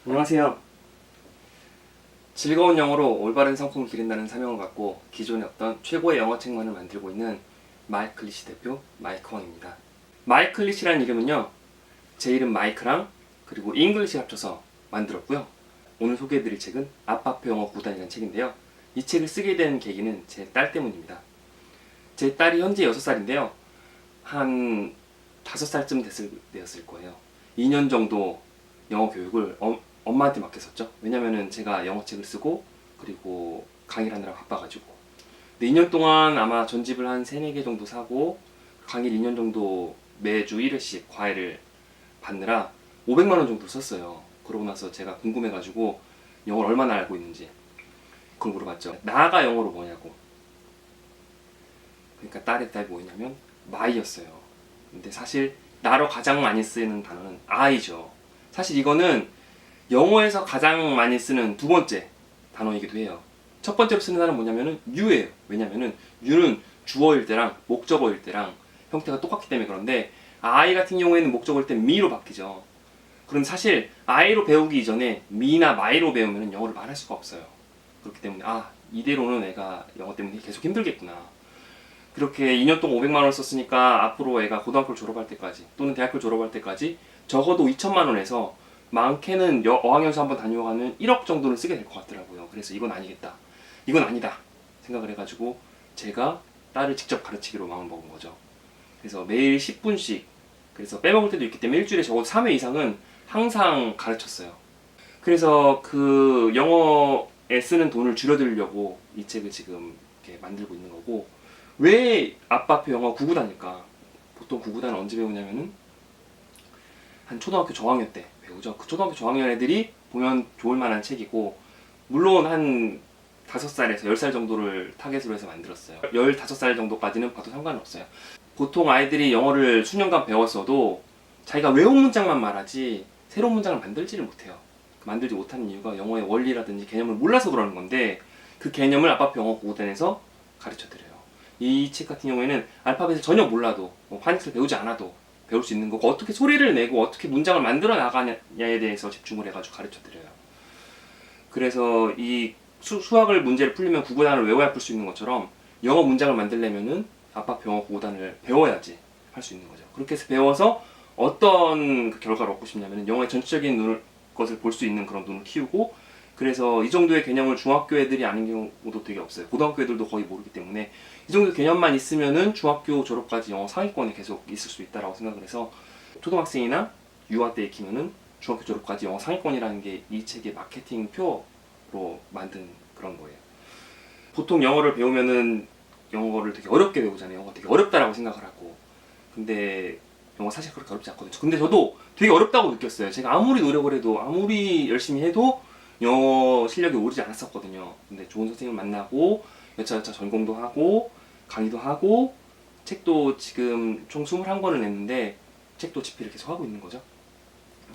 안녕하세요. 즐거운 영어로 올바른 성공을 기른다는 사명을 갖고 기존의 어떤 최고의 영어 책만을 만들고 있는 마이클리시 대표 마이크왕입니다. 마이클리시라는 이름은요, 제 이름 마이크랑 그리고 잉글리시 합쳐서 만들었고요. 오늘 소개해드릴 책은 아빠표 영어 구단이라는 책인데요. 이 책을 쓰게 된 계기는 제 딸 때문입니다. 제 딸이 현재 6살인데요. 한 5살쯤 되었을 거예요. 2년 정도 영어 교육을 엄마한테 맡겼었죠. 왜냐면은 제가 영어책을 쓰고 그리고 강의를 하느라 바빠가지고. 근데 2년 동안 아마 전집을 한 3, 4개 정도 사고 강의를 2년 정도 매주 1회씩 과외를 받느라 500만 원 정도 썼어요. 그러고 나서 제가 궁금해가지고 영어를 얼마나 알고 있는지 그걸 물어봤죠. 나가 영어로 뭐냐고. 그러니까 딸의 답이 뭐냐면 my였어요. 근데 사실 나로 가장 많이 쓰이는 단어는 I죠. 사실 이거는 영어에서 가장 많이 쓰는 두 번째 단어이기도 해요. 첫 번째로 쓰는 단어는 뭐냐면은 you예요. 왜냐면은 you는 주어일 때랑 목적어일 때랑 형태가 똑같기 때문에. 그런데 I 같은 경우에는 목적어일 때 me로 바뀌죠. 그런데 사실 I로 배우기 이전에 me나 my로 배우면 영어를 말할 수가 없어요. 그렇기 때문에 이대로는 애가 영어 때문에 계속 힘들겠구나. 그렇게 2년 동안 500만 원을 썼으니까 앞으로 애가 고등학교를 졸업할 때까지 또는 대학교 졸업할 때까지 적어도 2천만 원에서 많게는 어학연수 한번 다녀가면 1억 정도는 쓰게 될 것 같더라고요. 그래서 이건 아니겠다, 이건 아니다 생각을 해가지고 제가 딸을 직접 가르치기로 마음을 먹은 거죠. 그래서 매일 10분씩, 그래서 빼먹을 때도 있기 때문에 일주일에 적어도 3회 이상은 항상 가르쳤어요. 그래서 그 영어에 쓰는 돈을 줄여들려고 이 책을 지금 이렇게 만들고 있는 거고, 왜 아빠표 영어 구구단일까? 보통 구구단을 언제 배우냐면은 한 초등학교 저학년 때 배우죠. 그 초등학교 저학년 애들이 보면 좋을 만한 책이고, 물론 한 5살에서 10살 정도를 타겟으로 해서 만들었어요. 15살 정도까지는 봐도 상관없어요. 보통 아이들이 영어를 수년간 배웠어도 자기가 외운 문장만 말하지 새로운 문장을 만들지를 못해요. 만들지 못하는 이유가 영어의 원리라든지 개념을 몰라서 그러는 건데, 그 개념을 아빠표 영어 구구단에서 가르쳐드려요. 이 책 같은 경우에는 알파벳을 전혀 몰라도, 파닉스를 배우지 않아도 배울 수 있는 거고, 어떻게 소리를 내고 어떻게 문장을 만들어 나가냐에 대해서 집중을 해가지고 가르쳐드려요. 그래서 이 수학을 문제를 풀리면 구구단을 외워야 풀 수 있는 것처럼 영어 문장을 만들려면은 아빠표 영어 구구단을 배워야지 할 수 있는 거죠. 그렇게 해서 배워서 어떤 결과를 얻고 싶냐면 영어의 전체적인 것을 볼 수 있는 그런 눈을 키우고, 그래서 이 정도의 개념을 중학교 애들이 아는 경우도 되게 없어요. 고등학교 애들도 거의 모르기 때문에 이 정도 개념만 있으면은 중학교 졸업까지 영어 상위권에 계속 있을 수 있다라고 생각을 해서, 초등학생이나 유아 때 익히면은 중학교 졸업까지 영어 상위권이라는 게 이 책의 마케팅 표로 만든 그런 거예요. 보통 영어를 배우면은 영어를 되게 어렵게 배우잖아요. 영어가 되게 어렵다라고 생각을 하고. 근데 영어 사실 그렇게 어렵지 않거든요. 근데 저도 되게 어렵다고 느꼈어요. 제가 아무리 노력을 해도, 아무리 열심히 해도 영어 실력이 오르지 않았었거든요. 근데 좋은 선생님을 만나고 여차여차 전공도 하고 강의도 하고 책도 지금 총 21권을 냈는데 책도 집필을 계속 하고 있는 거죠.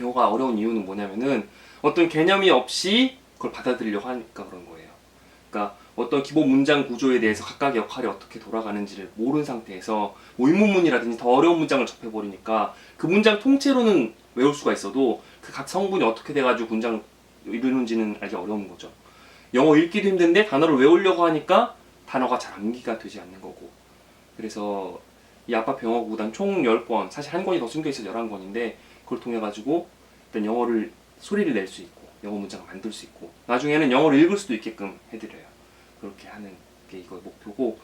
영어가 어려운 이유는 뭐냐면은 어떤 개념이 없이 그걸 받아들이려고 하니까 그런 거예요. 그러니까 어떤 기본 문장 구조에 대해서 각각의 역할이 어떻게 돌아가는지를 모르는 상태에서 의문문이라든지 더 어려운 문장을 접해버리니까 그 문장 통째로는 외울 수가 있어도 그 각 성분이 어떻게 돼가지고 문장을 이루는지는 알기 어려운 거죠. 영어 읽기도 힘든데 단어를 외우려고 하니까 단어가 잘 암기가 되지 않는 거고. 그래서 이 아빠표 영어 구구단 총 10권, 사실 한 권이 더 숨겨있어서 11권인데 그걸 통해 가지고 일단 영어를 소리를 낼 수 있고 영어 문장을 만들 수 있고 나중에는 영어를 읽을 수도 있게끔 해드려요. 그렇게 하는 게 이거 목표고,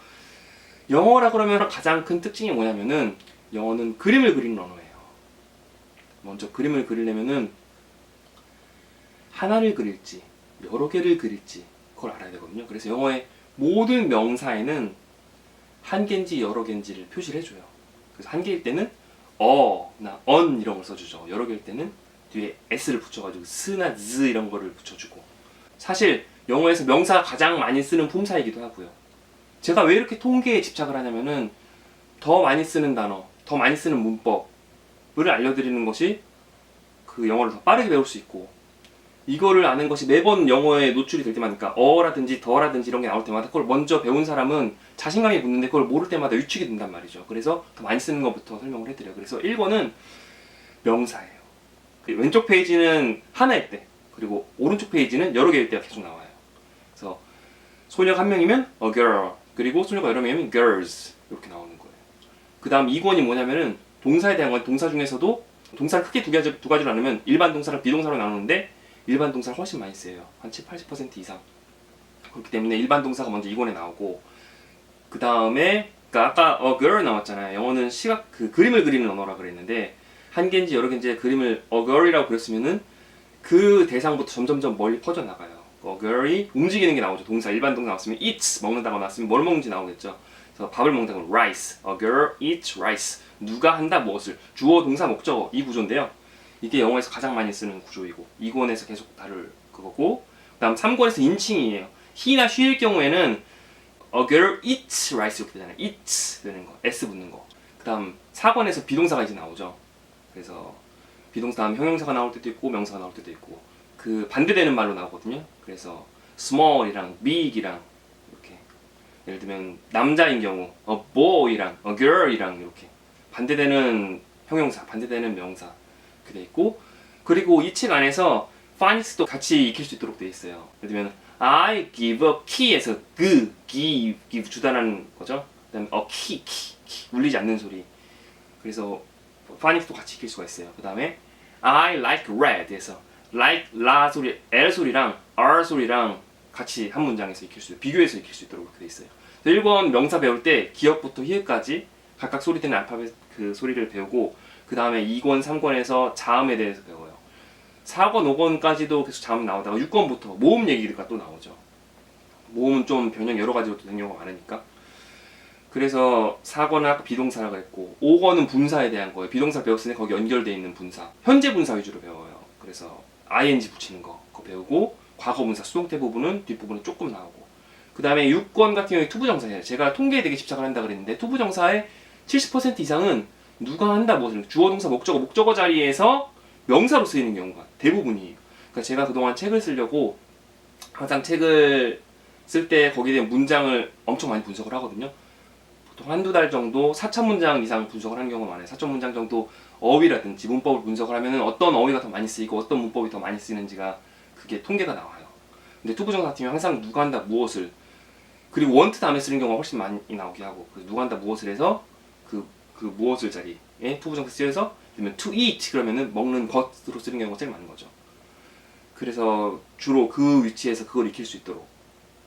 영어라 그러면 가장 큰 특징이 뭐냐면은 영어는 그림을 그리는 언어예요. 먼저 그림을 그리려면은 하나를 그릴지 여러 개를 그릴지 그걸 알아야 되거든요. 그래서 영어의 모든 명사에는 한 개인지 여러 개인지를 표시를 해줘요. 그래서 한 개일 때는 나 이런 걸 써주죠. 여러 개일 때는 뒤에 s를 붙여가지고 스나 z 이런 거를 붙여주고. 사실 영어에서 명사가 가장 많이 쓰는 품사이기도 하고요. 제가 왜 이렇게 통계에 집착을 하냐면은 더 많이 쓰는 단어, 더 많이 쓰는 문법을 알려드리는 것이 그 영어를 더 빠르게 배울 수 있고, 이거를 아는 것이 매번 영어에 노출이 될 때마다, 그러니까 어라든지 더라든지 이런 게 나올 때마다 그걸 먼저 배운 사람은 자신감이 붙는데 그걸 모를 때마다 위축이 된단 말이죠. 그래서 더 많이 쓰는 것부터 설명을 해드려요. 그래서 1번은 명사예요. 왼쪽 페이지는 하나일 때, 그리고 오른쪽 페이지는 여러 개일 때가 계속 나와요. 그래서 소녀가 한 명이면 a girl, 그리고 소녀가 여러 명이면 girls 이렇게 나오는 거예요. 그 다음 2권이 뭐냐면은 동사에 대한 건 동사 중에서도 동사를 크게 두 가지로 나누면 일반 동사랑 비동사로 나누는데 일반 동사를 훨씬 많이 써요. 한 70-80% 이상. 그렇기 때문에 일반 동사가 먼저 2권에 나오고 그 다음에 그러니까 아까 a girl 나왔잖아요. 영어는 시각 그림을 그리는 언어라 그랬는데 한 개인지 여러 개인지 그림을 a girl이라고 그렸으면은 그 대상부터 점점점 멀리 퍼져 나가요. a girl이 움직이는 게 나오죠. 동사 일반 동사 나왔으면 eats 먹는다고 나왔으면 뭘 먹는지 나오겠죠. 그래서 밥을 먹는다고 rice. a girl eats rice. 누가 한다 무엇을. 주어 동사 목적어 이 구조인데요. 이게 영어에서 가장 많이 쓰는 구조이고 2권에서 계속 다룰 그거고 그다음 3권에서 인칭이에요. he나 she일 경우에는 a girl eats rice 이렇게 되잖아요. eats 되는 거, s 붙는 거. 그다음 4권에서 비동사가 이제 나오죠. 그래서 비동사 다음 형용사가 나올 때도 있고 명사가 나올 때도 있고 그 반대되는 말로 나오거든요. 그래서 small이랑 big이랑 이렇게 예를 들면 남자인 경우 a boy랑 a girl이랑 이렇게 반대되는 형용사, 반대되는 명사 이렇게 돼 있고 그리고 이 책 안에서 phonics도 같이 익힐 수 있도록 돼 있어요. 예를 들면 I give a key에서 give 주다라는 거죠. 그다음에 a key 울리지 않는 소리. 그래서 phonics도 같이 익힐 수가 있어요. 그다음에 I like red에서 like 라 소리, L 소리랑 R 소리랑 같이 한 문장에서 익힐 수, 비교해서 익힐 수 있도록 그렇게 돼 있어요. 1번 명사 배울 때 기역부터 히읗까지 각각 소리되는 알파벳 그 소리를 배우고 그 다음에 2권, 3권에서 자음에 대해서 배워요. 4권, 5권까지도 계속 자음 나오다가 6권부터 모음 얘기가 또 나오죠. 모음은 좀 변형 여러 가지로 되는 경우가 많으니까. 그래서 4권은 아까 비동사라고 했고 5권은 분사에 대한 거예요. 비동사 배웠으니 거기 연결되어 있는 분사. 현재 분사 위주로 배워요. 그래서 ing 붙이는 거 그거 배우고 과거 분사, 수동태 부분은 뒷부분은 조금 나오고 그 다음에 6권 같은 경우에 투부정사예요. 제가 통계에 되게 집착을 한다 그랬는데 투부정사의 70% 이상은 누가 한다 무엇을 주어 동사 목적어 자리에서 명사로 쓰이는 경우가 대부분이에요. 그러니까 제가 그동안 책을 쓰려고 항상 책을 쓸 때 거기에 대한 문장을 엄청 많이 분석을 하거든요. 보통 한두 달 정도 4,000문장 이상 분석을 하는 경우가 많아요. 4,000문장 정도 어휘라든지 문법을 분석을 하면 어떤 어휘가 더 많이 쓰이고 어떤 문법이 더 많이 쓰이는지가 그게 통계가 나와요. 근데 투부정사 같은 경우는 항상 누가 한다 무엇을 그리고 원트 다음에 쓰는 경우가 훨씬 많이 나오게 하고 누가 한다 무엇을 해서 그 무엇을 자리에 투부정사 쓰여서 그러면 to eat 그러면은 먹는 것으로 쓰는 경우가 제일 많은 거죠. 그래서 주로 그 위치에서 그걸 익힐 수 있도록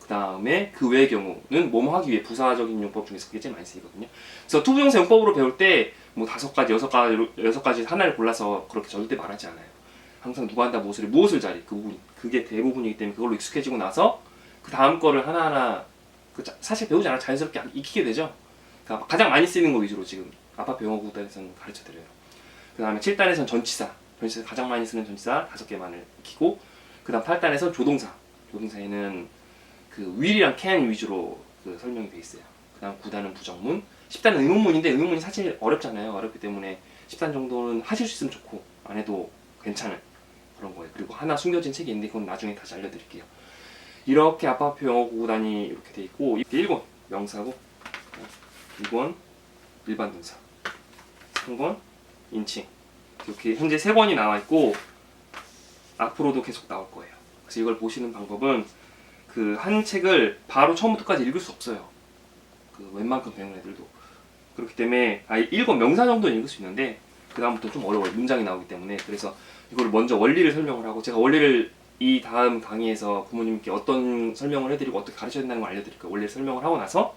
그 다음에 그 외의 경우는 뭐뭐 하기 위해 부사적인 용법 중에서 그게 제일 많이 쓰이거든요. 그래서 투부정사 용법으로 배울 때 뭐 5가지, 6가지 하나를 골라서 그렇게 절대 말하지 않아요. 항상 누가 한다 무엇을 자리 그 부분 그게 대부분이기 때문에 그걸로 익숙해지고 나서 그 다음 거를 하나하나 사실 배우지 않아 자연스럽게 익히게 되죠. 그러니까 가장 많이 쓰이는 거 위주로 지금 아파트 영어 구단에서는 가르쳐 드려요. 그 다음에 7단에서는 전치사 가장 많이 쓰는 전치사 5개만을 익히고 그 다음 8단에서는 조동사에는 그 will이랑 can 위주로 그 설명이 돼 있어요. 그 다음 9단은 부정문 10단은 의문문인데 의문문이 사실 어렵잖아요. 어렵기 때문에 10단 정도는 하실 수 있으면 좋고 안 해도 괜찮은 그런 거예요. 그리고 하나 숨겨진 책이 있는데 그건 나중에 다시 알려드릴게요. 이렇게 아파표 영어 구단이 이렇게 돼 있고 1권 명사고 2권 일반 동사 3권 인칭 이렇게 현재 3권이 나와 있고 앞으로도 계속 나올 거예요. 그래서 이걸 보시는 방법은 그 한 책을 바로 처음부터까지 읽을 수 없어요. 그 웬만큼 배우는 애들도 그렇기 때문에 1권 명사 정도는 읽을 수 있는데 그 다음부터 좀 어려워요. 문장이 나오기 때문에. 그래서 이걸 먼저 원리를 설명을 하고 제가 원리를 이 다음 강의에서 부모님께 어떤 설명을 해드리고 어떻게 가르쳐야 된다는 걸 알려드릴 거예요. 원리를 설명을 하고 나서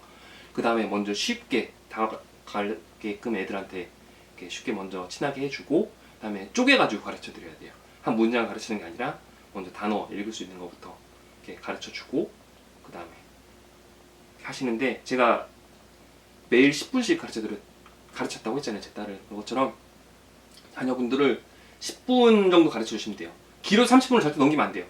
그 다음에 먼저 쉽게 다가가게끔 애들한테 이렇게 쉽게 먼저 친하게 해주고 그 다음에 쪼개가지고 가르쳐드려야 돼요. 한 문장을 가르치는 게 아니라 먼저 단어 읽을 수 있는 것부터 이렇게 가르쳐주고 그 다음에 하시는데 제가 매일 10분씩 가르쳤다고 했잖아요. 제 딸을. 그것처럼 자녀분들을 10분 정도 가르쳐 주시면 돼요. 길어도 30분을 절대 넘기면 안 돼요.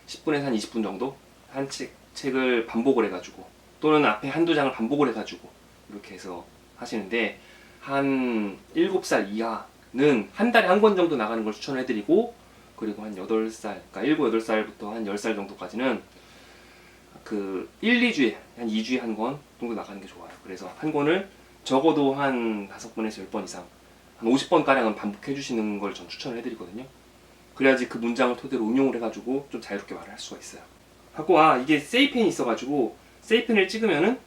10분에서 한 20분 정도 한 책을 반복을 해가지고 또는 앞에 한두 장을 반복을 해가지고 이렇게 해서 하시는데 한 7살 이하는 한 달에 한 권 정도 나가는 걸 추천을 해드리고 그리고 한 8살, 그러니까 7, 8살부터 한 10살 정도까지는 그 1, 2주에 한 2주에 한 권 정도 나가는 게 좋아요. 그래서 한 권을 적어도 한 5번에서 10번 이상 한 50번가량은 반복해 주시는 걸 전 추천을 해드리거든요. 그래야지 그 문장을 토대로 응용을 해가지고 좀 자유롭게 말을 할 수가 있어요. 하고 이게 세이펜이 있어가지고 세이펜을 찍으면은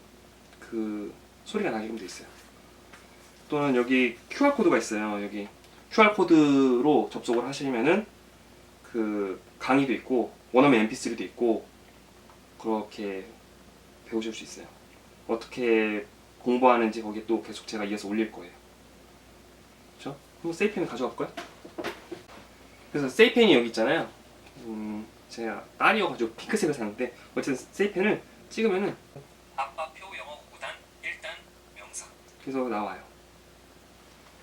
그 소리가 나게끔 돼 있어요. 또는 여기 QR 코드가 있어요. 여기 QR 코드로 접속을 하시면은 그 강의도 있고 원어민 MP3도 있고 그렇게 배우실 수 있어요. 어떻게 공부하는지 거기에 또 계속 제가 이어서 올릴 거예요. 그렇죠? 한번 세이펜을 가져갈까요? 그래서 세이펜이 여기 있잖아요. 제가 딸이어가지고 핑크색을 샀는데 어쨌든 세이펜을 찍으면은 아빠표 영어 5단 1단 명사 그래서 나와요.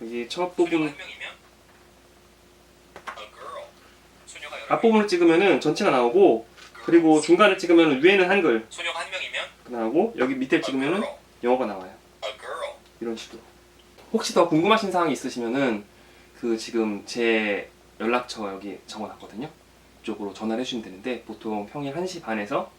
여기 첫 부분 앞부분을 찍으면은 전체가 나오고 그리고 중간을 찍으면 위에는 한글 소녀가 한 명이면 나오고 여기 밑에 찍으면은 영어가 나와요. 이런 식으로. 혹시 더 궁금하신 사항이 있으시면은 그 지금 제 연락처 여기 적어놨거든요. 이쪽으로 전화를 해주시면 되는데 보통 평일 1시 반에서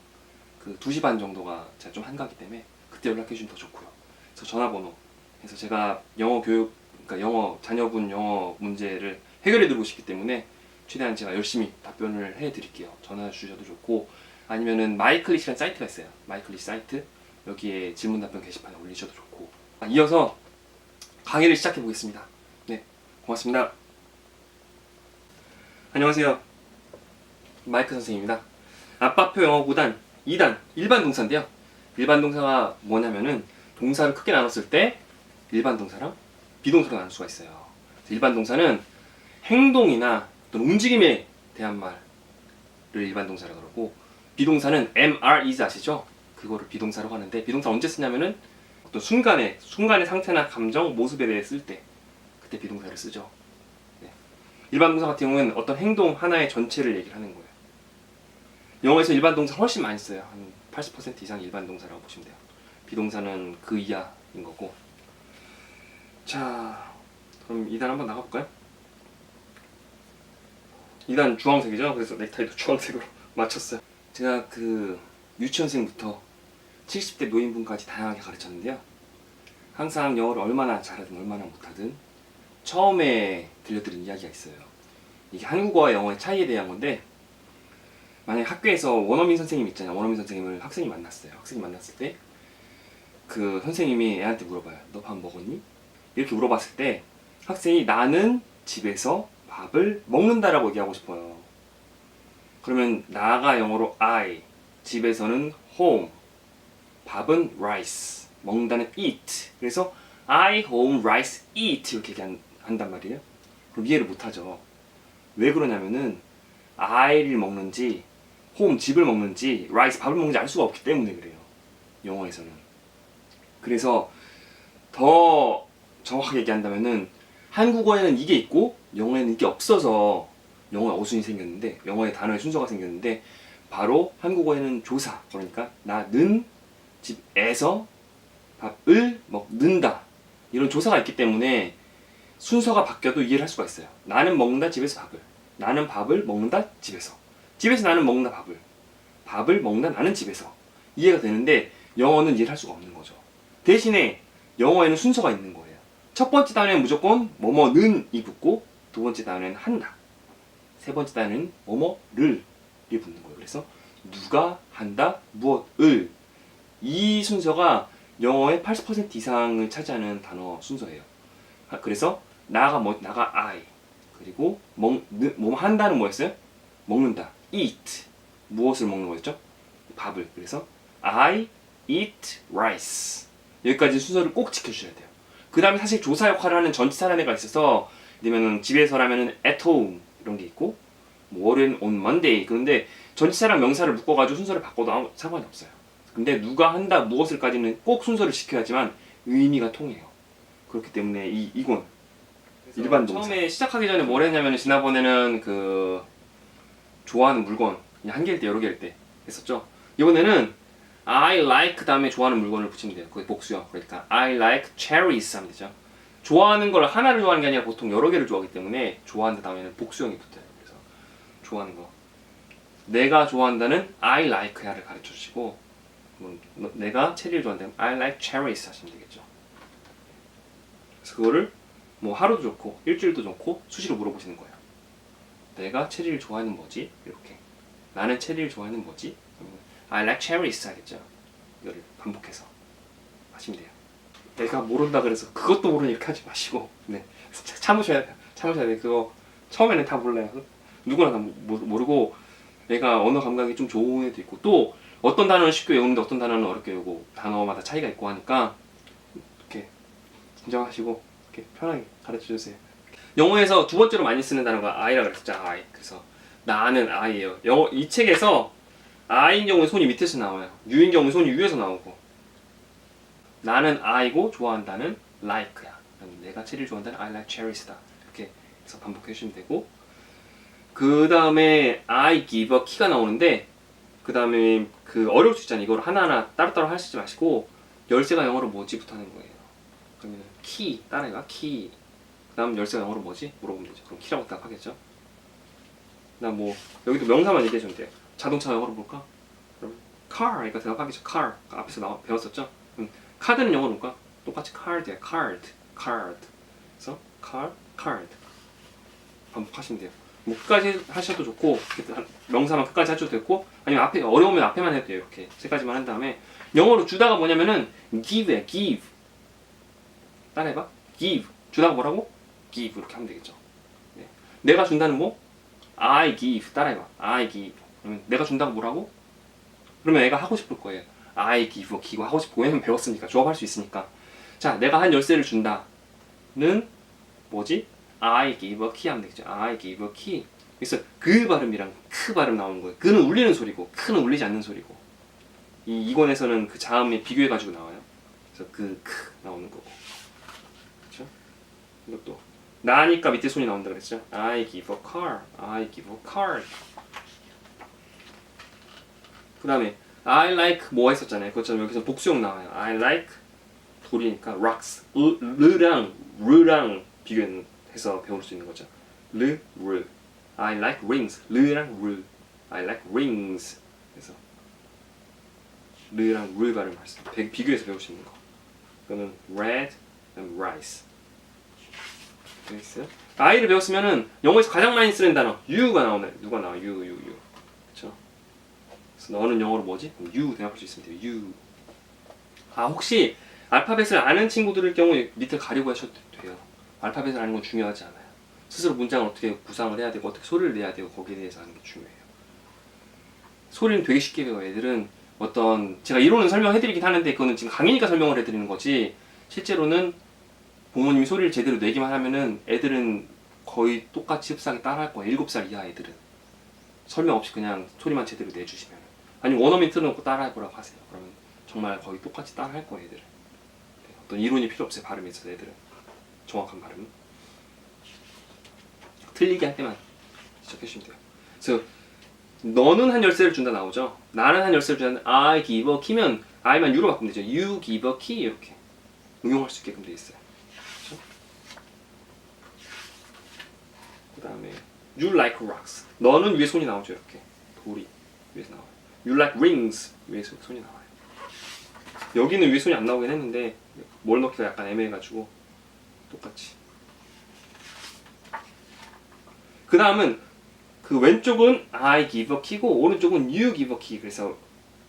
그 2시 반 정도가 제가 좀 한가기 때문에 그때 연락해 주시면 더 좋고요. 그래서 전화번호 그래서 제가 영어 교육 그러니까 영어 자녀분 영어 문제를 해결해 드리고 싶기 때문에 최대한 제가 열심히 답변을 해 드릴게요. 전화 주셔도 좋고 아니면은 마이클릿이라는 사이트가 있어요. 마이클릿 사이트 여기에 질문 답변 게시판에 올리셔도 좋고 이어서 강의를 시작해 보겠습니다. 네, 고맙습니다. 안녕하세요. 마이크 선생님입니다. 아빠표 영어 9단 2단 일반 동사인데요. 일반 동사가 뭐냐면은 동사를 크게 나눴을 때 일반 동사랑 비동사로 나눌 수가 있어요. 일반 동사는 행동이나 어떤 움직임에 대한 말을 일반 동사라고 그러고 비동사는 am, are, is 아시죠? 그거를 비동사라고 하는데 비동사 언제 쓰냐면은 어떤 순간의 상태나 감정, 모습에 대해 쓸 때 그때 비동사를 쓰죠. 네. 일반 동사 같은 경우는 어떤 행동 하나의 전체를 얘기를 하는 거예요. 영어에서 일반 동사 훨씬 많이 써요. 한 80% 이상 일반 동사라고 보시면 돼요. 비동사는 그 이하인 거고. 자, 그럼 2단 한번 나가볼까요? 2단 주황색이죠. 그래서 넥타이도 주황색으로 맞췄어요. 제가 그 유치원생부터 70대 노인분까지 다양하게 가르쳤는데요. 항상 영어를 얼마나 잘하든 얼마나 못하든 처음에 들려드린 이야기가 있어요. 이게 한국어와 영어의 차이에 대한 건데 만약에 학교에서 원어민 선생님 있잖아요. 원어민 선생님을 학생이 만났어요. 학생이 만났을 때 그 선생님이 애한테 물어봐요. 너 밥 먹었니? 이렇게 물어봤을 때 학생이 나는 집에서 밥을 먹는다라고 얘기하고 싶어요. 그러면 나가 영어로 I, 집에서는 home, 밥은 rice, 먹는다는 eat. 그래서 I, home, rice, eat 이렇게 한단 말이에요. 그럼 이해를 못하죠. 왜 그러냐면은 I를 먹는지 home, 집을 먹는지 rice, 밥을 먹는지 알 수가 없기 때문에 그래요. 영어에서는. 그래서 더 정확하게 얘기한다면은 한국어에는 이게 있고 영어에는 이게 없어서 영어에 어순이 생겼는데 영어의 단어의 순서가 생겼는데 바로 한국어에는 조사 그러니까 나는 집에서 밥을 먹는다 이런 조사가 있기 때문에 순서가 바뀌어도 이해를 할 수가 있어요. 나는 먹는다 집에서 밥을 나는 밥을 먹는다 집에서 나는 먹는다 밥을 먹는다 나는 집에서 이해가 되는데 영어는 이해를 할 수가 없는 거죠. 대신에 영어에는 순서가 있는 거예요. 첫 번째 단어에는 무조건 뭐뭐는이 붙고 두 번째 단어에는 한다. 세 번째 단어에는 뭐뭐를이 붙는 거예요. 그래서 누가 한다, 무엇을 이 순서가 영어의 80% 이상을 차지하는 단어 순서예요. 그래서 나가 I 그리고 뭐 한다는 뭐였어요? 먹는다. eat 무엇을 먹는 거였죠? 밥을. 그래서 I eat rice 여기까지 순서를 꼭 지켜주셔야 돼요. 그 다음에 사실 조사 역할을 하는 전치사라는 애가 있어서 아니면 집에서라면 at home 이런 게 있고 뭐 월요일은 on Monday 그런데 전치사랑 명사를 묶어가지고 순서를 바꿔도 아무 상관이 없어요. 근데 누가 한다 무엇을까지는 꼭 순서를 지켜야지만 의미가 통해요. 그렇기 때문에 이건 일반 동사. 처음에 시작하기 전에 뭘 했냐면 지난번에는 그 좋아하는 물건 한 개일 때 여러 개일 때 했었죠. 이번에는 I like 다음에 좋아하는 물건을 붙이면 돼요. 그게 복수형. 그러니까 I like cherries 하면 되죠. 좋아하는 걸 하나를 좋아하는 게 아니라 보통 여러 개를 좋아하기 때문에 좋아한다 다음에는 복수형이 붙어요. 그래서 좋아하는 거. 내가 좋아한다는 I like야를 가르쳐 주시고 내가 체리를 좋아한다면 I like cherries 하시면 되겠죠. 그래서 그거를 뭐 하루도 좋고 일주일도 좋고 수시로 물어보시는 거예요. 내가 체리를 좋아하는 뭐지? 이렇게. 나는 체리를 좋아하는 뭐지? I like cherries 하겠죠. 이거를 반복해서 하시면 돼요. 내가 모른다 그래서 그것도 모르니 이렇게 하지 마시고, 네, 참으셔야 돼요. 참으셔야 돼요. 그거 처음에는 다 몰라요. 누구나 다 모르고, 얘가 언어 감각이 좀 좋은 애도 있고, 또 어떤 단어는 쉽게 외우는데 어떤 단어는 어렵게 외우고, 단어마다 차이가 있고 하니까 이렇게 진정하시고 이렇게 편하게 가르쳐 주세요. 영어에서 두 번째로 많이 쓰는 단어가 I라고 그랬죠. I. 그래서 나는 I예요. 영어 이 책에서 I인 경우에 손이 밑에서 나와요. U인 경우에 손이 위에서 나오고, 나는 I고 좋아한다는 like야. 내가 체리를 좋아한다는 I like cherries다. 이렇게 해서 반복해 주시면 되고, 그 다음에 I give a key가 나오는데, 그 다음에 그 어려울 수 있잖아요. 이걸 하나하나 따로따로 하시지 마시고, 열쇠가 영어로 뭐지부터 하는 거예요. 그러면 key 따라해봐. key. 그 다음 열쇠가 영어로 뭐지? 물어보면 되죠. 그럼 key라고 답하겠죠. 그 다음 뭐 여기도 명사만 얘기해주면 돼요. 자동차 영어로 뭘까? 그럼 car 이거 대답하겠죠. car 앞에서 배웠었죠. 카드는 영어로 뭘까? 똑같이 card야. card. 그래서 car, card 반복하시면 돼요. 뭐 끝까지 하셔도 좋고, 명사만 끝까지 하셔도 됐고, 아니면 앞에 어려우면 앞에만 해도 돼요. 이렇게 세 가지만 한 다음에, 영어로 주다가 뭐냐면은 give야. give. 따라해봐. give. 주다가 뭐라고? give. 이렇게 하면 되겠죠. 네. 내가 준다는 뭐? I give. 따라해봐. I give. 그러면 내가 준다고 뭐라고? 그러면 애가 하고 싶을 거예요. I give, give 하고 싶고, 왜냐면 배웠으니까, 조합할 수 있으니까. 자, 내가 한 열쇠를 준다는 뭐지? I give a key 하면 되겠죠. I give a key. 그래서 그 발음이랑 크 발음 나오는 거예요. 그는 울리는 소리고, 크는 울리지 않는 소리고. 이 권에서는 그 자음에 비교해가지고 나와요. 그래서 그 크 나오는 거고. 그렇죠? 이것도 나니까 밑에 손이 나온다 그랬죠. I give a car. I give a card. 그 다음에 I like 뭐 했었잖아요. 그것처럼 여기서 복수형 나와요. I like 돌이니까 rocks. 르랑 르랑 비교해서 배울 수 있는 거죠. 르. I like rings. 르랑 르. I like rings. 그래서 르랑 르 발음할 수 있어요. 비교해서 배울 수 있는 거. 이거는 red and rice. 되겠어요? I를 배웠으면은 영어에서 가장 많이 쓰는 단어 you가 나오네. 누가 나와? you. 그렇죠? 그래서 너는 영어로 뭐지? you 대답할 수 있으면 돼요. you. 아, 혹시 알파벳을 아는 친구들일 경우에 밑을 가리고 하셔도 돼요. 알파벳을 아는 건 중요하지 않아요. 스스로 문장을 어떻게 구상을 해야 되고 어떻게 소리를 내야 되고 거기에 대해서 아는 게 중요해요. 소리는 되게 쉽게 배워요. 애들은 어떤 제가 이론은 설명해드리긴 하는데 그거는 지금 강의니까 설명을 해드리는 거지, 실제로는 부모님이 소리를 제대로 내기만 하면은 애들은 거의 똑같이 흡사하게 따라할 거예요. 7살 이하 애들은. 설명 없이 그냥 소리만 제대로 내주시면. 아니면 원어민 틀어놓고 따라해보라고 하세요. 그러면 정말 거의 똑같이 따라할 거예요. 애들은. 네, 어떤 이론이 필요 없어요. 발음에 있어서 애들은. 정확한 발음은. 틀리게 할 때만 시작해주시면 돼요. 그래서 너는 한 열쇠를 준다 나오죠. 나는 한 열쇠를 준다. I give a key면 I만 U로 바꾸면 되죠. You give a key 이렇게 응용할 수 있게끔 되어 있어요. 그렇죠? 그 다음에 You like rocks. 너는 위에 손이 나오죠. 이렇게 돌이 위에서 나와요. You like rings. 위에서 손이 나와요. 여기는 위에 손이 안 나오긴 했는데 뭘 넣기가 약간 애매해가지고 똑같이. 그 다음은 그 왼쪽은 I give a key고 오른쪽은 you give a key. 그래서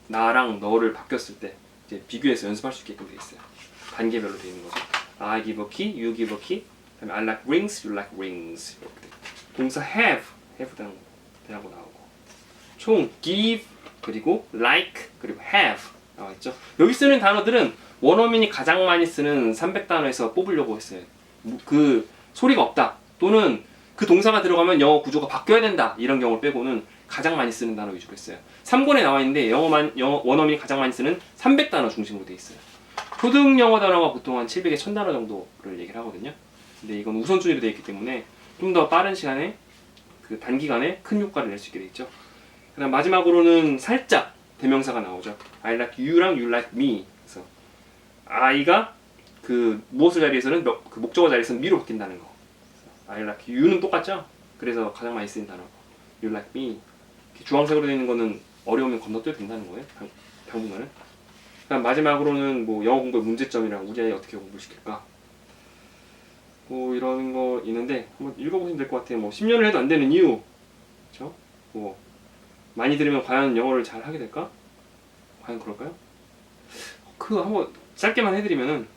나랑 너를 바뀌었을 때 이제 비교해서 연습할 수 있게끔 되어 있어요. 단계별로 되어 있는 거죠. I give a key, you give a key. 그다음에 I like rings, you like rings. 이렇게 돼. 동사 have 대하고 나오고. 총 give 그리고 like 그리고 have 나와 있죠. 여기 쓰는 단어들은 원어민이 가장 많이 쓰는 300단어에서 뽑으려고 했어요. 그 소리가 없다 또는 그 동사가 들어가면 영어 구조가 바뀌어야 된다 이런 경우를 빼고는 가장 많이 쓰는 단어 위주로 했어요. 3권에 나와 있는데 영어 원어민이 가장 많이 쓰는 300단어 중심으로 돼 있어요. 초등 영어 단어가 보통 한 700에 1000단어 정도를 얘기를 하거든요. 근데 이건 우선순위로 되어 있기 때문에 좀 더 빠른 시간에 그 단기간에 큰 효과를 낼 수 있게 돼 있죠. 그다음 마지막으로는 살짝 대명사가 나오죠. I like you랑 you like me. 그래서 I가 그 무엇을 자리에서는 그 목적어 자리에서는 me로 바뀐다는 거. I like you는 똑같죠? 그래서 가장 많이 쓰는 단어. You like me. 주황색으로 되어 있는 거는 어려우면 건너뛰어도 된다는 거예요. 당분간은. 그다음 마지막으로는 뭐 영어 공부의 문제점이랑 우리 아이 어떻게 공부를 시킬까? 뭐 이런 거 있는데 한번 읽어보시면 될 것 같아요. 뭐 10년을 해도 안 되는 이유. 그렇죠? 뭐 많이 들으면 과연 영어를 잘 하게 될까? 과연 그럴까요? 그 한번 짧게만 해드리면은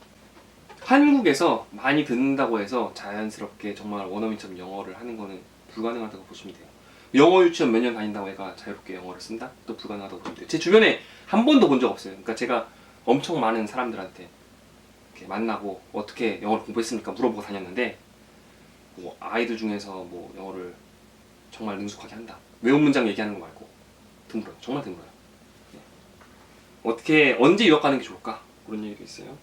한국에서 많이 듣는다고 해서 자연스럽게 정말 원어민처럼 영어를 하는 거는 불가능하다고 보시면 돼요. 영어 유치원 몇 년 다닌다고 애가 자유롭게 영어를 쓴다? 또 불가능하다고 보시면 돼요. 제 주변에 한 번도 본 적 없어요. 그러니까 제가 엄청 많은 사람들한테 이렇게 만나고 어떻게 영어를 공부했습니까? 물어보고 다녔는데 뭐 아이들 중에서 뭐 영어를 정말 능숙하게 한다. 외운 문장 얘기하는 거 말고 드물어요. 정말 드물어요. 네. 어떻게 언제 유학 가는 게 좋을까? 그런 얘기도 있어요.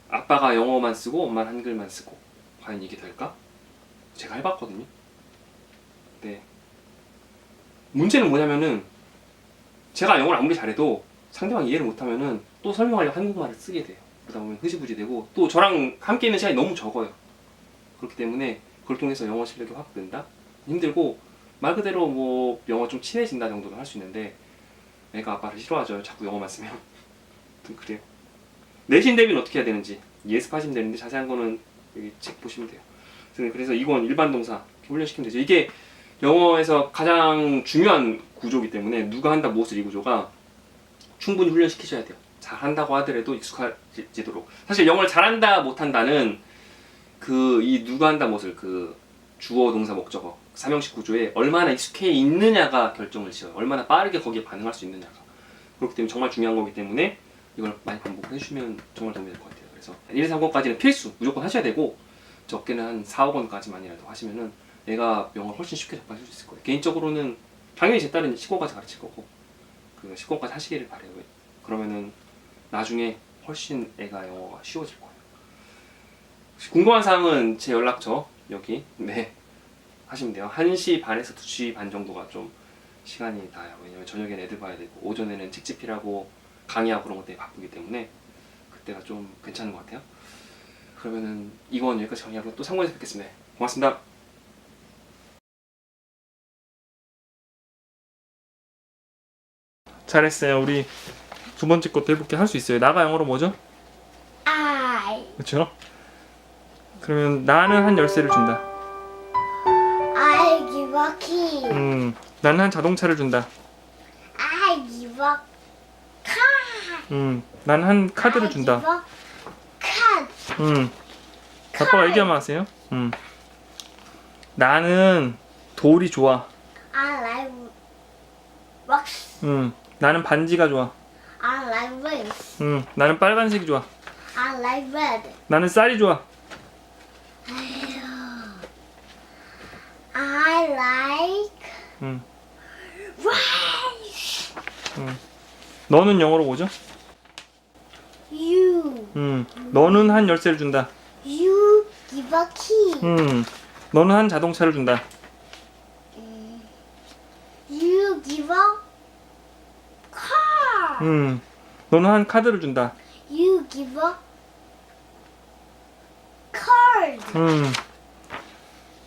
아빠가 영어만 쓰고 엄마는 한글만 쓰고 과연 이게 될까? 제가 해봤거든요. 네. 문제는 뭐냐면은 제가 영어를 아무리 잘해도 상대방이 이해를 못하면은 또 설명하려고 한국말을 쓰게 돼요. 그러다 보면 흐지부지 되고 또 저랑 함께 있는 시간이 너무 적어요. 그렇기 때문에 그걸 통해서 영어 실력이 확 는다? 힘들고 말 그대로 뭐 영어 좀 친해진다 정도는 할 수 있는데 애가 아빠를 싫어하죠. 자꾸 영어만 쓰면. 좀 그래요. 내신 대비는 어떻게 해야 되는지 예습하시면 되는데 자세한 거는 여기 책 보시면 돼요. 그래서 이건 일반 동사 훈련시키면 되죠. 이게 영어에서 가장 중요한 구조이기 때문에 누가 한다 무엇을 이 구조가 충분히 훈련시키셔야 돼요. 잘한다고 하더라도 익숙해지도록. 사실 영어를 잘한다 못한다는 그 이 누가 한다 무엇을 그 주어 동사 목적어 삼형식 구조에 얼마나 익숙해 있느냐가 결정을 지어요. 얼마나 빠르게 거기에 반응할 수 있느냐가. 그렇기 때문에 정말 중요한 거기 때문에 이걸 많이 반복을 해주시면 정말 도움이 될 것 같아요. 그래서 1, 2, 3권까지는 필수 무조건 하셔야 되고 적게는 한 4, 5권까지만이라도 하시면은 애가 영어를 훨씬 쉽게 접할 수 있을 거예요. 개인적으로는 당연히 제 딸은 10권까지 가르칠 거고 그 10권까지 하시기를 바래요. 그러면은 나중에 훨씬 애가 영어가 쉬워질 거예요. 궁금한 사항은 제 연락처 여기 네 하시면 돼요. 1시 반에서 2시 반 정도가 좀 시간이 나요. 왜냐면 저녁에는 애들 봐야 되고 오전에는 책집필하고 강의하고 그런 것 때문에 바쁘기 때문에 그때가 좀 괜찮은 것 같아요. 그러면은 이건 여기까지 강의하고 또 상고에서 뵙겠습니다. 고맙습니다. 잘했어요. 우리 두 번째 것도 해볼게. 할 수 있어요. 나가 영어로 뭐죠? I 그렇죠? 그러면 나는 한 열쇠를 준다. I give a key. 나는 한 자동차를 준다. I give a car. 나는 한 카드를 I 준다. give a cat. 아빠가 얘기하면 하세요. 나는 돌이 좋아. I like rocks. 나는 반지가 좋아. I like rings. 나는 빨간색이 좋아. I like red. 나는 쌀이 좋아. I like 음. rice. 너는 영어로 뭐죠? You. 너는 한 열쇠를 준다. You give a key. 너는 한 자동차를 준다. You give a car. 너는 한 카드를 준다. You give a card.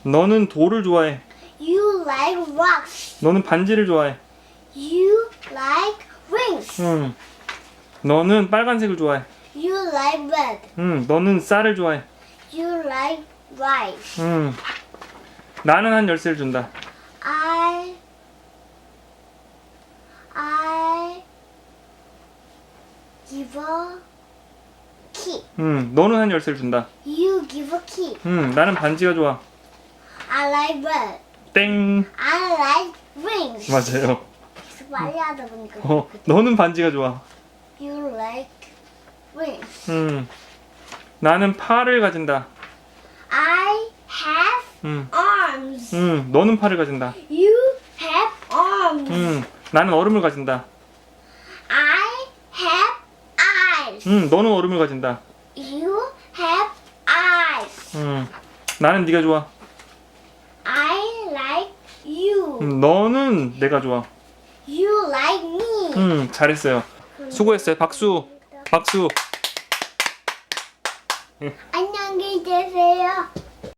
너는 돌을 좋아해. You like rocks. 너는 반지를 좋아해. You like rings. 너는 빨간색을 좋아해. You like red. 너는 쌀을 좋아해. You like rice. 나는 한 열쇠를 준다. I give a key. 너는 한 열쇠를 준다. You give a key. 나는 반지가 좋아. I like red. 땡. I like rings. 맞아요. 계속 빨리 하다 보니까. 너는 반지가 좋아. You like rings. 나는 팔을 가진다. I have arms. 너는 팔을 가진다. You have arms. 나는 얼음을 가진다. I have eyes. 너는 얼음을 가진다. You have eyes. 나는 네가 좋아. I like you. 너는 내가 좋아. You like me. 잘했어요. 수고했어요. 박수. 박수. 안녕히 계세요.